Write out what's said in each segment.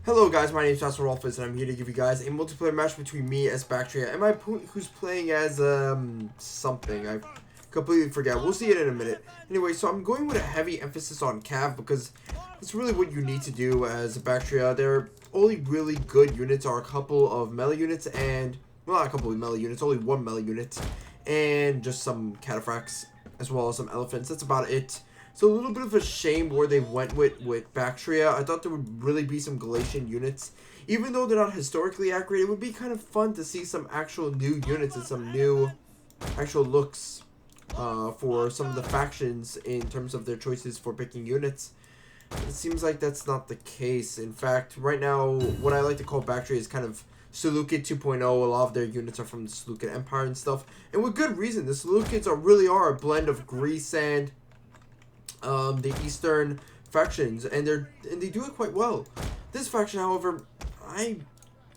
Hello guys, my name is Masterofroflness and I'm here to give you guys a multiplayer match between me as Baktria and my opponent who's playing as something. I completely forget. We'll see it in a minute. Anyway, so I'm going with a heavy emphasis on Cav because it's really what you need to do as a Baktria. Their only really good units are a couple of melee units and, well, not a couple of melee units, only one melee unit, and just some cataphracts as well as some elephants. That's about it. So a little bit of a shame where they went with Baktria. I thought there would really be some Galatian units. Even though they're not historically accurate, it would be kind of fun to see some actual new units and some new actual looks for some of the factions in terms of their choices for picking units. It seems like that's not the case. In fact, right now, what I like to call Baktria is kind of Seleucid 2.0. A lot of their units are from the Seleucid Empire and stuff. And with good reason. The Seleucids really are a blend of Greece and the Eastern factions, and they do it quite well. This faction, however, I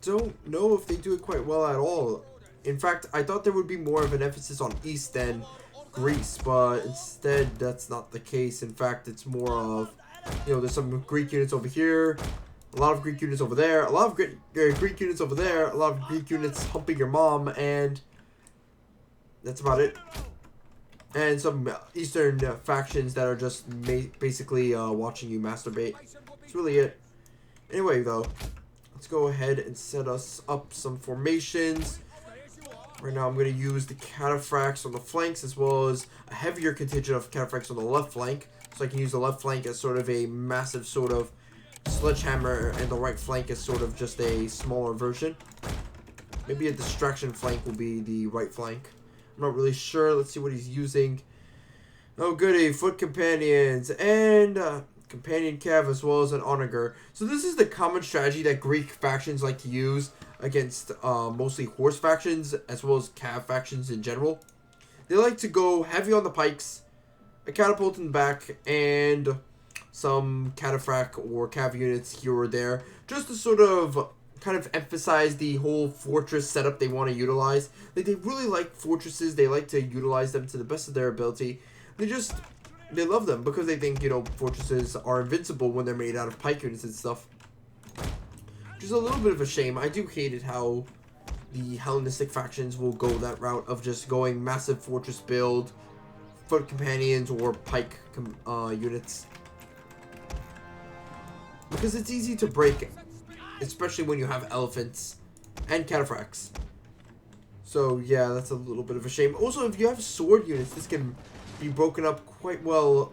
don't know if they do it quite well at all. In fact, I thought there would be more of an emphasis on East than Greece, but instead that's not the case. In fact, it's more of, you know, there's some Greek units over here, a lot of Greek units over there, a lot of Greek units over there, a lot of Greek units humping your mom, and that's about it. And some Eastern factions that are just basically watching you masturbate. That's really it. Anyway, though, let's go ahead and set us up some formations. Right now, I'm going to use the cataphracts on the flanks as well as a heavier contingent of cataphracts on the left flank. So I can use the left flank as sort of a massive sort of sledgehammer and the right flank as sort of just a smaller version. Maybe a distraction flank will be the right flank. I'm not really sure. Let's see what he's using. Oh goody, foot companions and companion cav as well as an onager. So this is the common strategy that Greek factions like to use against mostly horse factions as well as cav factions in general. They like to go heavy on the pikes, a catapult in the back, and some cataphract or cav units here or there, just to sort of kind of emphasize the whole fortress setup they want to utilize. Like, they really like fortresses. They like to utilize them to the best of their ability. They love them because they think, you know, fortresses are invincible when they're made out of pike units and stuff. Which is a little bit of a shame. I do hate it how the Hellenistic factions will go that route of just going massive fortress build, foot companions, or pike units. Because it's easy to break, especially when you have elephants and cataphracts. So yeah, that's a little bit of a shame. Also, if you have sword units, this can be broken up quite well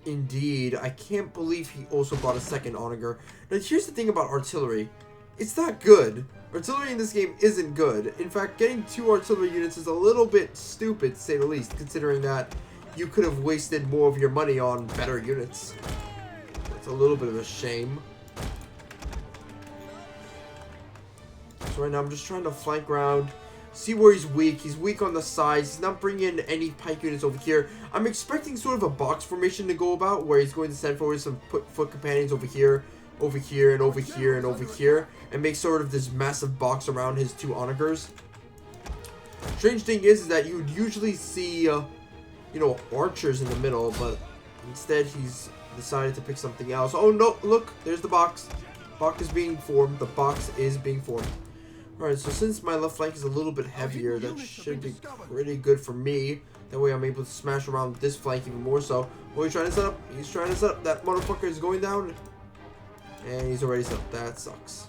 indeed. I can't believe he also brought a second onager. Now here's the thing about artillery. It's not good. Artillery in this game isn't good. In fact, getting 2 artillery units is a little bit stupid, to say the least, considering that you could have wasted more of your money on better units. It's a little bit of a shame. So right now I'm just trying to flank around, see where he's weak. He's weak on the sides. He's not bringing in any pike units over here. I'm expecting sort of a box formation to go about where he's going to send forward some foot companions over here, over here, and over here, and over here, and make sort of this massive box around his 2 onagers. Strange thing is that you would usually see, you know, archers in the middle, but instead he's decided to pick something else. Oh no, look, there's the box. Box is being formed. The box is being formed. Alright, so since my left flank is a little bit heavier, that should be pretty good for me. That way I'm able to smash around this flank even more so. Oh, he's trying to set up. He's trying to set up. That motherfucker is going down. And he's already set up. That sucks.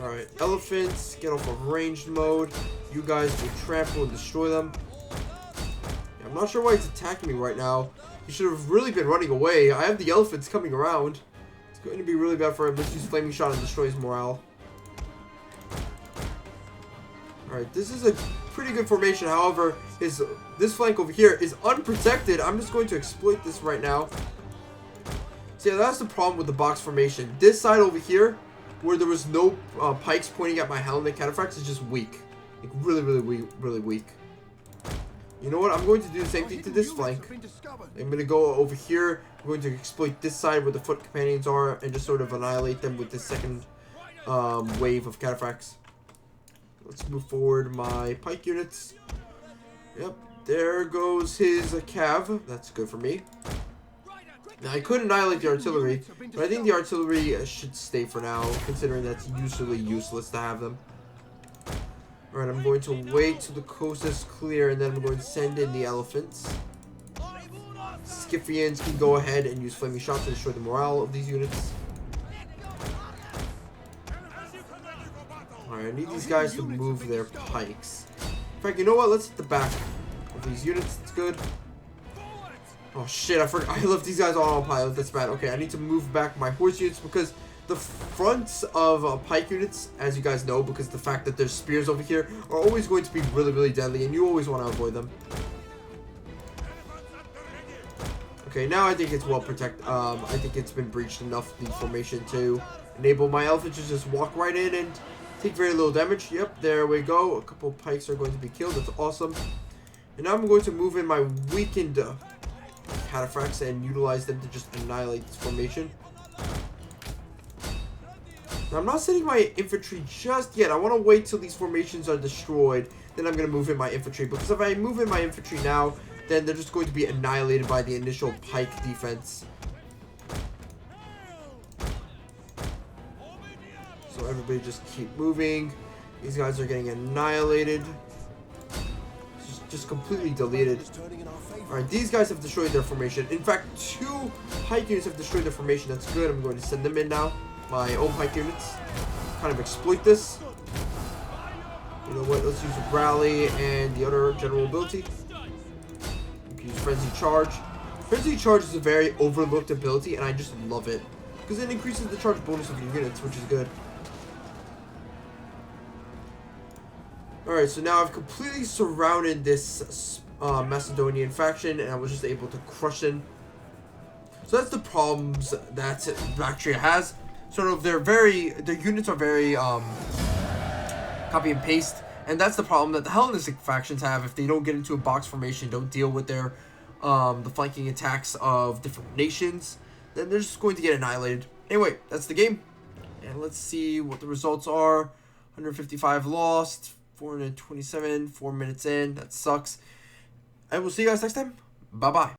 Alright, elephants, get off of ranged mode. You guys will trample and destroy them. Yeah, I'm not sure why he's attacking me right now. He should have really been running away. I have the elephants coming around. It's going to be really bad for him. Let's use flaming shot and destroy his morale. Alright, this is a pretty good formation. However, this flank over here is unprotected. I'm just going to exploit this right now. So yeah, that's the problem with the box formation. This side over here, where there was no pikes pointing at my Hellenic cataphracts, is just weak. Like, really weak. You know what? I'm going to do the same thing to this flank. I'm going to go over here. I'm going to exploit this side where the foot companions are and just sort of annihilate them with this second wave of cataphracts. Let's move forward my pike units. Yep, there goes his cav. That's good for me. I could annihilate the artillery, but I think the artillery should stay for now, considering that's usually useless to have them. Alright, I'm going to wait till the coast is clear, and then I'm going to send in the elephants. Scythians can go ahead and use flaming shots to destroy the morale of these units. Alright, I need these guys to move their pikes. In fact, you know what? Let's hit the back of these units. It's good. Oh shit, I forgot. I left these guys on autopilot. That's bad. Okay, I need to move back my horse units because the fronts of pike units, as you guys know, because the fact that there's spears over here, are always going to be really, really deadly, and you always want to avoid them. Okay, now I think it's well protected. I think it's been breached enough, the formation, to enable my elephants to just walk right in and take very little damage. Yep, there we go. A couple pikes are going to be killed. That's awesome. And now I'm going to move in my weakened cataphracts and utilize them to just annihilate this formation. Now, I'm not sending my infantry just yet. I want to wait till these formations are destroyed. Then I'm going to move in my infantry. Because if I move in my infantry now, then they're just going to be annihilated by the initial pike defense. So everybody just keep moving. These guys are getting annihilated. Just completely deleted. Alright, these guys have destroyed their formation. In fact, 2 pike units have destroyed their formation. That's good. I'm going to send them in now. My own pike units. Kind of exploit this. You know what? Let's use Rally and the other general ability. You can use Frenzy Charge. Frenzy Charge is a very overlooked ability, and I just love it. Because it increases the charge bonus of your units, which is good. Alright, so now I've completely surrounded this Macedonian faction, and I was just able to crush them. So that's the problems that Baktria has. Sort of, their units are very copy and paste, and that's the problem that the Hellenistic factions have. If they don't get into a box formation, don't deal with their the flanking attacks of different nations, then they're just going to get annihilated. Anyway, that's the game, and let's see what the results are. 155 lost. 427, 4 minutes in. That sucks. I will see you guys next time. Bye-bye.